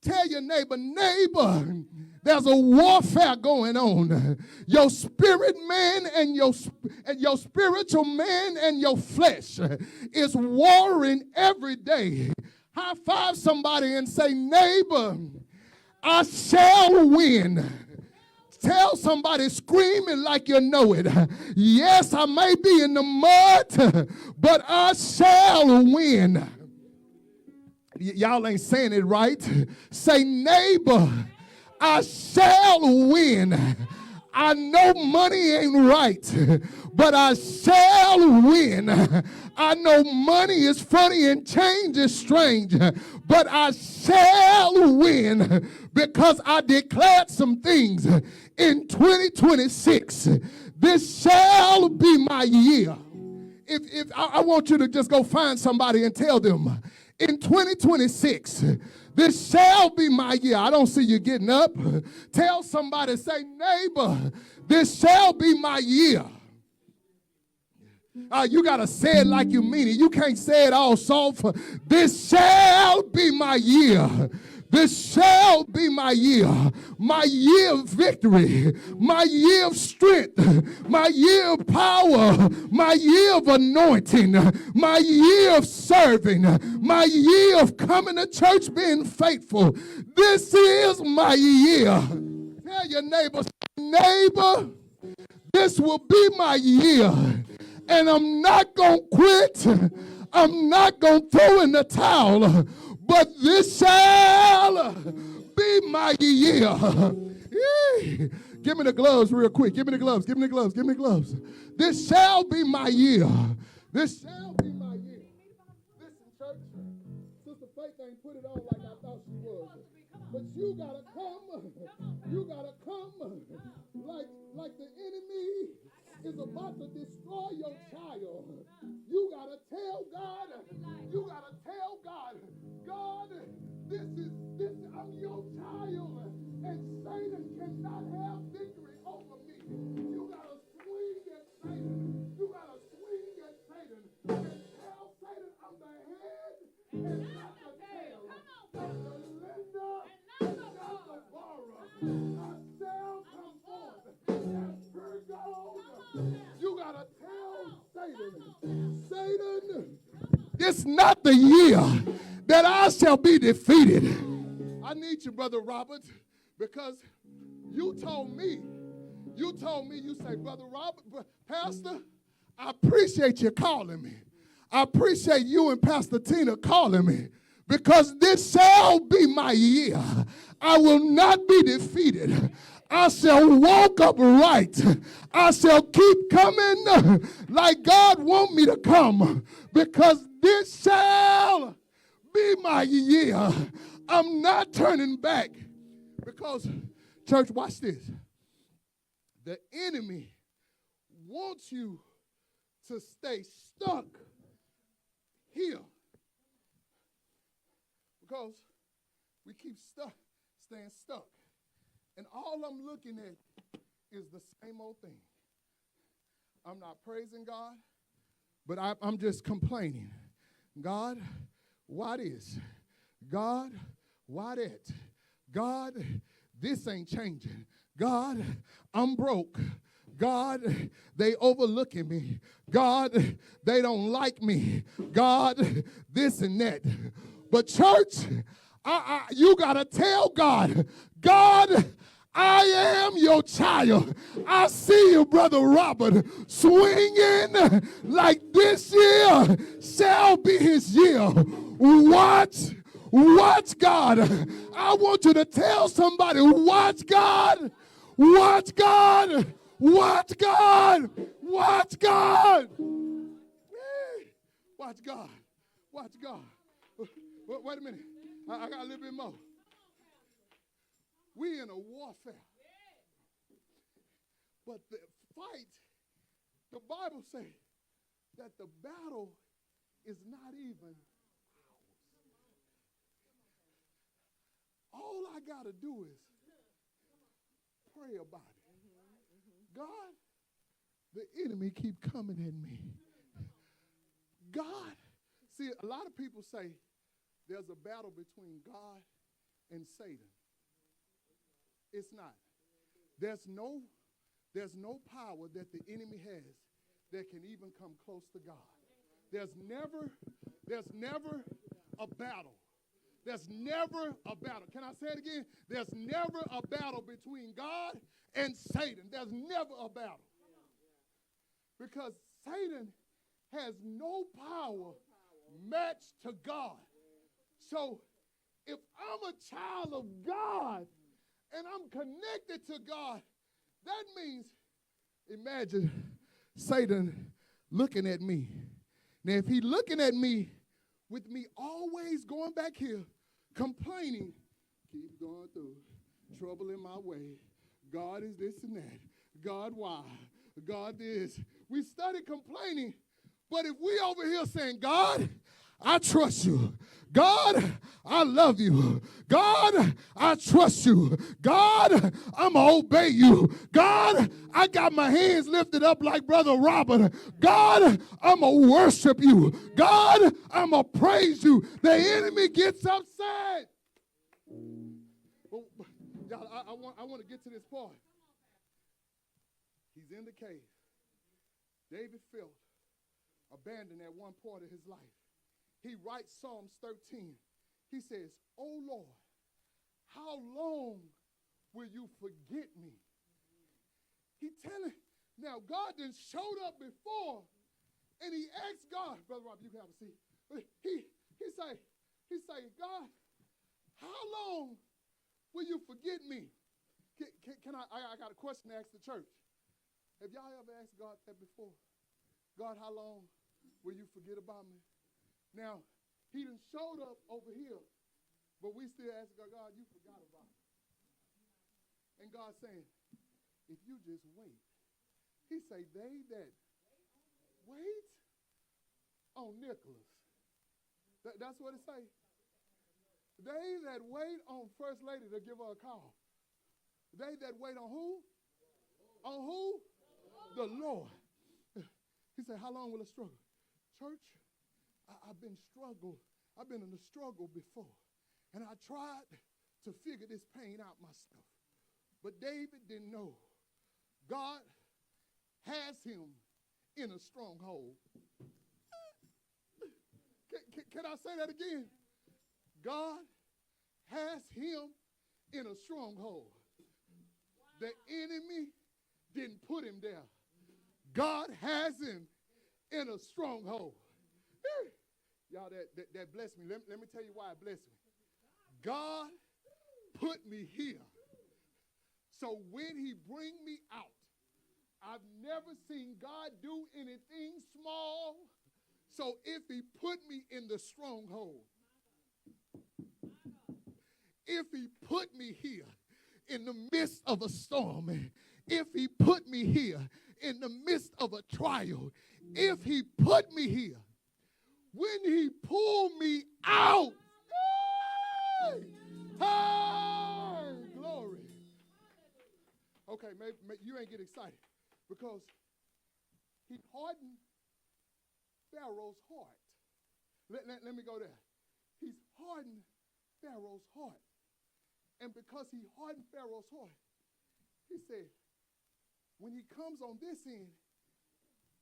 Tell your neighbor, there's a warfare going on. Your spirit man and your spiritual man and your flesh is warring every day. High five somebody and say, neighbor, I shall win. Tell somebody screaming like you know it. Yes, I may be in the mud, but I shall win. Y'all ain't saying it right. Say, neighbor, I shall win. I know money ain't right, but I shall win. I know money is funny and change is strange, but I shall win because I declared some things in 2026. This shall be my year. If I want you to just go find somebody and tell them, in 2026, this shall be my year. I don't see you getting up. Tell somebody, say, neighbor, this shall be my year. You got to say it like you mean it. You can't say it all soft. This shall be my year. This shall be my year of victory, my year of strength, my year of power, my year of anointing, my year of serving, my year of coming to church being faithful. This is my year. Tell your neighbor, this will be my year, and I'm not going to quit. I'm not going to throw in the towel. But this shall be my year. Give me the gloves real quick. Give me the gloves. Give me the gloves. Give me the gloves. This shall be my year. This shall be my year. Listen, church. Sister Faith ain't put it on like I thought she was. But you gotta come. You gotta come like the enemy is about to destroy your child. You gotta tell God. You gotta tell God. God, I'm your child, and Satan cannot have victory over me. You gotta swing at Satan. You gotta swing at Satan and tell Satan I'm the head and not the tail. I'm the lender and not the borrower. I shall come forth as pure gold. You gotta tell Satan, it's not the year that I shall be defeated. I need you, Brother Robert, because you told me, you say, Brother Robert, Pastor, I appreciate you calling me. I appreciate you and Pastor Tina calling me, because this shall be my year. I will not be defeated. I shall walk upright. I shall keep coming like God wants me to come, because this shall be my year. I'm not turning back, because, church, watch this. The enemy wants you to stay stuck here, because we keep staying stuck. And all I'm looking at is the same old thing. I'm not praising God, but I'm just complaining. God, why this? God, why that? God, this ain't changing. God, I'm broke. God, they overlooking me. God, they don't like me. God, this and that. But church, you got to tell God, God, I am your child. I see you, Brother Robert, swinging like this year shall be his year. Watch God. I want you to tell somebody, watch God. Watch God. Watch God. Watch God. Watch God. Watch God. Wait a minute. I got a little bit more. We in a warfare. But the fight, the Bible says that the battle is not even ours. All I got to do is pray about it. God, the enemy keep coming at me. God, see, a lot of people say there's a battle between God and Satan. It's not. There's no power that the enemy has that can even come close to God. There's never a battle. There's never a battle. Can I say it again? There's never a battle between God and Satan. There's never a battle. Because Satan has no power matched to God. So if I'm a child of God and I'm connected to God, that means, imagine Satan looking at me. Now, if he's looking at me with me always going back here, complaining, keep going through, trouble in my way, God is this and that, God why, God this. We started complaining, but if we over here saying, God, I trust you. God, I love you. God, I trust you. God, I'm going to obey you. God, I got my hands lifted up like Brother Robert. God, I'm going to worship you. God, I'm going to praise you. The enemy gets upset. Well, y'all, I want to get to this part. He's in the cave. David felt abandoned at one point of his life. He writes Psalms 13. He says, "Oh Lord, how long will you forget me?" He telling, now God done showed up before, and he asked God, Brother Rob, you can have a seat. He say, God, how long will you forget me? I got a question to ask the church. Have y'all ever asked God that before? God, how long will you forget about me? Now, he done showed up over here, but we still ask God, God, you forgot about me. And God saying, if you just wait. He say, they that wait on Nicholas. That's what it say. They that wait on First Lady to give her a call. They that wait on who? On who? The Lord. He said, how long will it struggle? Church, I've been in a struggle before. And I tried to figure this pain out myself. But David didn't know. God has him in a stronghold. Can I say that again? God has him in a stronghold. The enemy didn't put him there. God has him in a stronghold. Y'all, that blessed me. Let me tell you why it blessed me. God put me here. So when he bring me out, I've never seen God do anything small. So if he put me in the stronghold, if he put me here in the midst of a storm, if he put me here in the midst of a trial, if he put me here, when he pulled me out, hey, glory. Okay, maybe you ain't get excited because he hardened Pharaoh's heart. Let me go there. He's hardened Pharaoh's heart. And because he hardened Pharaoh's heart, he said, when he comes on this end,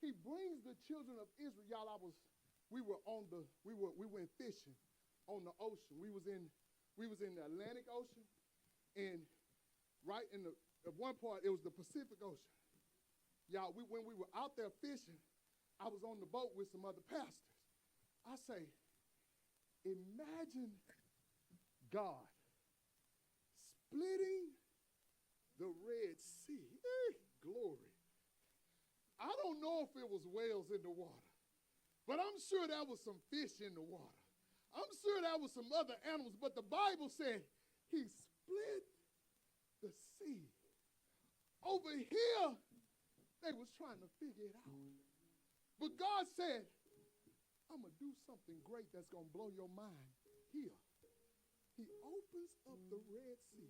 he brings the children of Israel. Y'all, we went fishing on the ocean. We was in the Atlantic Ocean, and right in at one part it was the Pacific Ocean. Y'all, when we were out there fishing, I was on the boat with some other pastors. I say, imagine God splitting the Red Sea. Glory. I don't know if it was whales in the water, but I'm sure there was some fish in the water. I'm sure there was some other animals, but the Bible said he split the sea. Over here, they was trying to figure it out. But God said, I'm going to do something great that's going to blow your mind here. He opens up the Red Sea,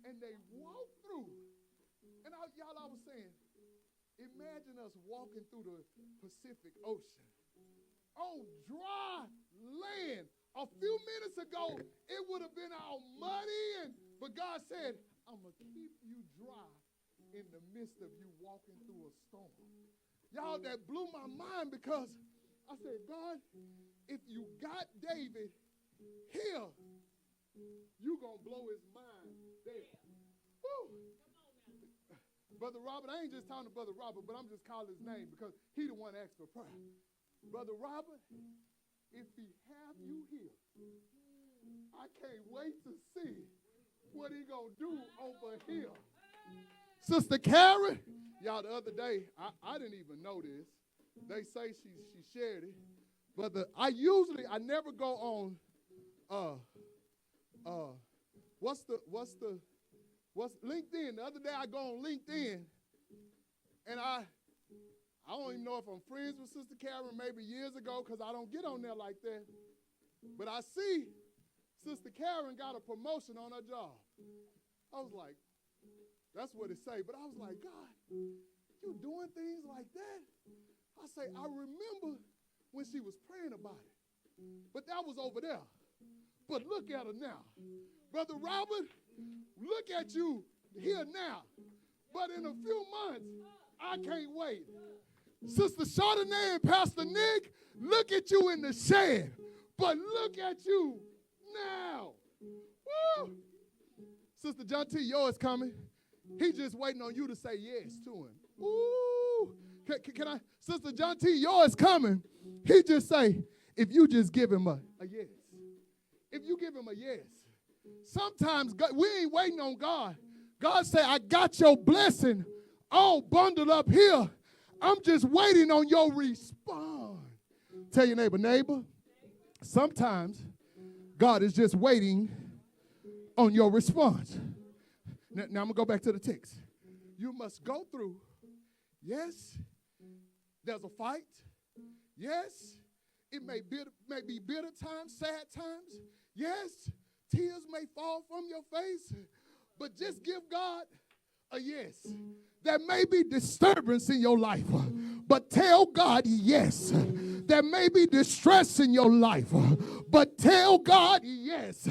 and they walk through. And I was saying, imagine us walking through the Pacific Ocean on dry land. A few minutes ago, it would have been all muddy, but God said, I'm going to keep you dry in the midst of you walking through a storm. Y'all, that blew my mind because I said, God, if you got David here, you going to blow his mind there. Woo. Brother Robert, I ain't just talking to Brother Robert, but I'm just calling his name because he the one asked for prayer. Brother Robert, if he have you here, I can't wait to see what he gonna do over here. Sister Karen, y'all, the other day, I didn't even know this. They say she shared it, but I never go on what's LinkedIn. The other day I go on LinkedIn, and I don't even know if I'm friends with Sister Karen maybe years ago because I don't get on there like that. But I see Sister Karen got a promotion on her job. I was like, that's what it say. But I was like, God, you doing things like that? I say, I remember when she was praying about it. But that was over there. But look at her now. Brother Robert, look at you here now. But in a few months, I can't wait. Sister Chardonnay and Pastor Nick, look at you in the shed. But look at you now. Woo! Sister John T. yours coming. He just waiting on you to say yes to him. Ooh. Can I? Sister John T. yours coming. He just say, if you just give him a yes. If you give him a yes. Sometimes God, we ain't waiting on God. God say, I got your blessing all bundled up here. I'm just waiting on your response. Tell your neighbor, sometimes God is just waiting on your response. Now I'm going to go back to the text. You must go through. Yes, there's a fight. Yes, it may be bitter times, sad times. Yes, tears may fall from your face. But just give God a yes. There may be disturbance in your life, but tell God yes. There may be distress in your life, but tell God yes.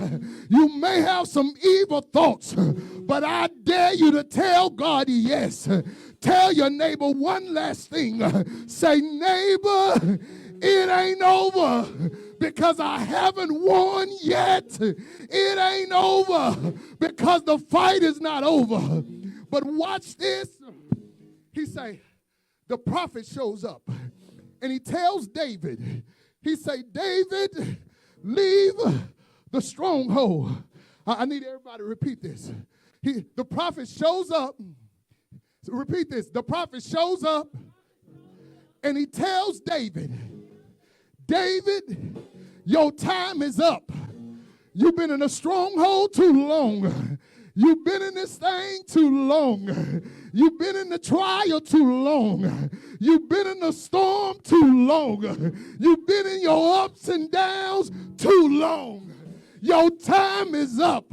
You may have some evil thoughts, but I dare you to tell God yes. Tell your neighbor one last thing. Say, neighbor, it ain't over because I haven't won yet. It ain't over because the fight is not over. But watch this. He say, the prophet shows up and he tells David, he say, David, leave the stronghold. I need everybody to repeat this. The prophet shows up. So repeat this. The prophet shows up and he tells David, David, your time is up. You've been in a stronghold too long. You've been in this thing too long. You've been in the trial too long. You've been in the storm too long. You've been in your ups and downs too long. Your time is up.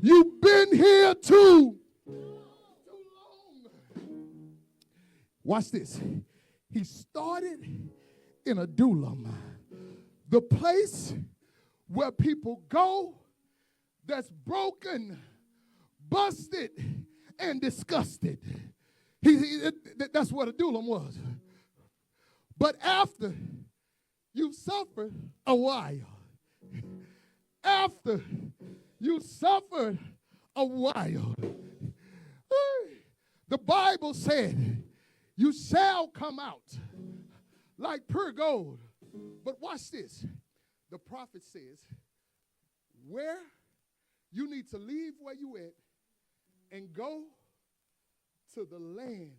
You've been here too long. Watch this. He started in Adullam, the place where people go that's broken, busted, and disgusted. That's what Adullam was. But after you suffered a while, after you suffered a while, the Bible said, you shall come out like pure gold. But watch this. The prophet says, where you need to leave where you at and go to the land.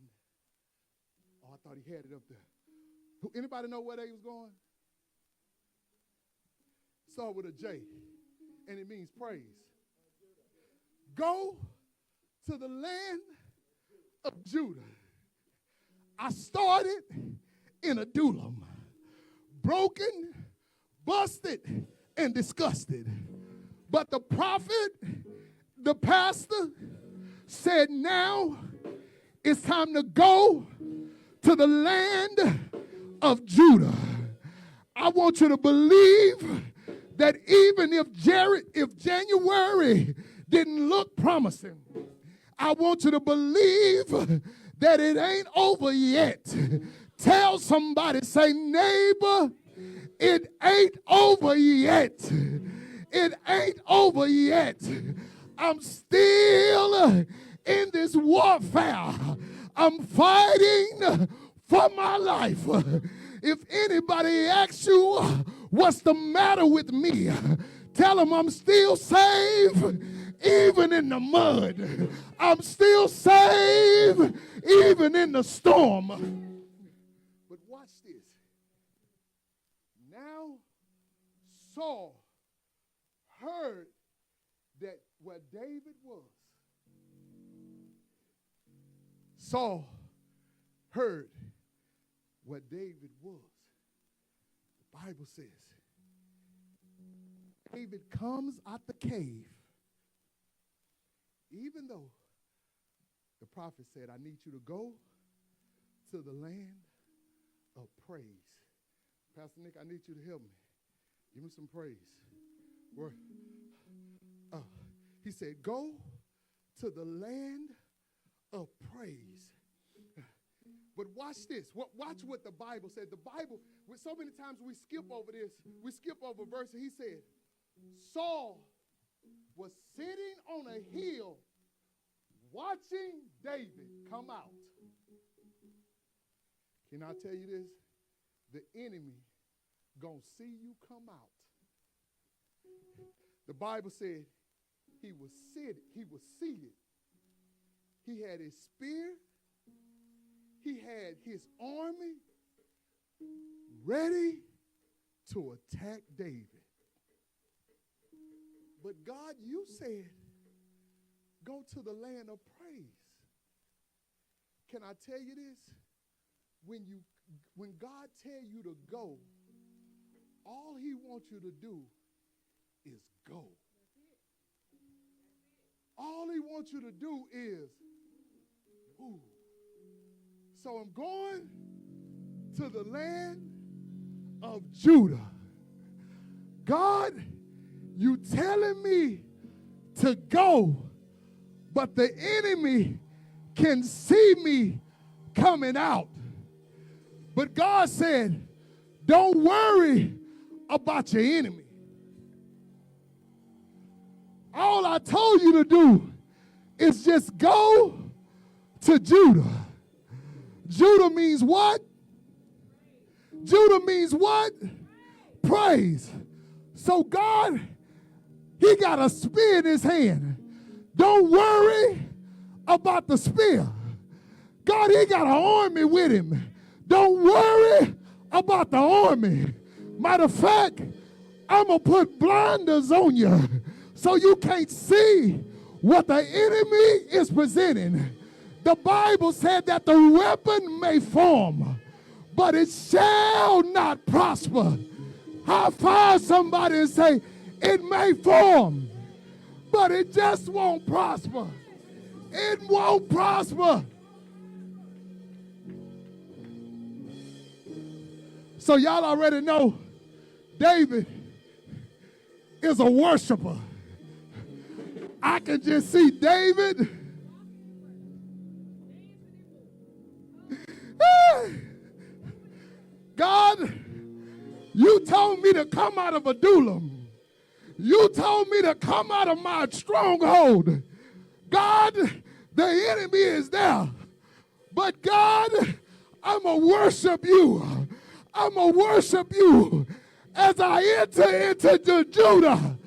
Oh, I thought he had it up there. Anybody know where they was going? Start with a J, and it means praise. Go to the land of Judah. I started in Adullam, broken, busted, and disgusted. But the prophet, the pastor, said now it's time to go to the land of Judah. I want you to believe that even if January didn't look promising, I want you to believe that it ain't over yet. Tell somebody, say, neighbor, it ain't over yet. It ain't over yet. I'm still in this warfare. I'm fighting for my life. If anybody asks you what's the matter with me, tell them I'm still saved even in the mud. I'm still saved even in the storm. But watch this. Now Saul heard that where David was. Saul heard where David was. The Bible says David comes out the cave, even though the prophet said, I need you to go to the land of praise. Pastor Nick, I need you to help me. Give me some praise. He said, go to the land of praise. But watch this. Watch what the Bible said. The Bible, so many times we skip over this. We skip over a verse. He said, Saul was sitting on a hill watching David come out. Can I tell you this? The enemy gonna see you come out. The Bible said he was seated. He had his spear. He had his army ready to attack David. But God, you said, go to the land of praise. Can I tell you this? When God tell you to go, all he wants you to do is go. All he wants you to do is move. So I'm going to the land of Judah. God, you telling me to go, but the enemy can see me coming out. But God said, don't worry about your enemy. All I told you to do is just go to Judah. Judah means what? Judah means what? Praise. So God, he got a spear in his hand. Don't worry about the spear. God, he got an army with him. Don't worry about the army. Matter of fact, I'm going to put blinders on you so you can't see what the enemy is presenting. The Bible said that the weapon may form, but it shall not prosper. High five somebody and say, it may form, but it just won't prosper. It won't prosper. So y'all already know David is a worshiper. I can just see David. God, you told me to come out of Adullam. You told me to come out of my stronghold. God, the enemy is there. But God, I'm going to worship you. I'm going to worship you as I enter into Judah.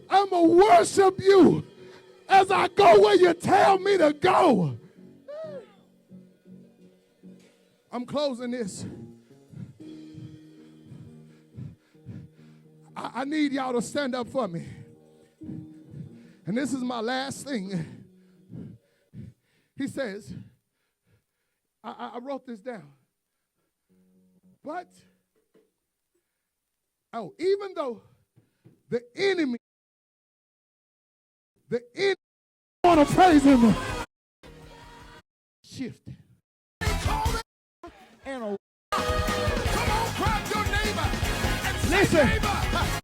I'm going to worship you as I go where you tell me to go. I'm closing this. I need y'all to stand up for me. And this is my last thing. He says, I wrote this down. But, even though the enemy want to praise him, shifted. And come on, grab your neighbor and say, listen, neighbor,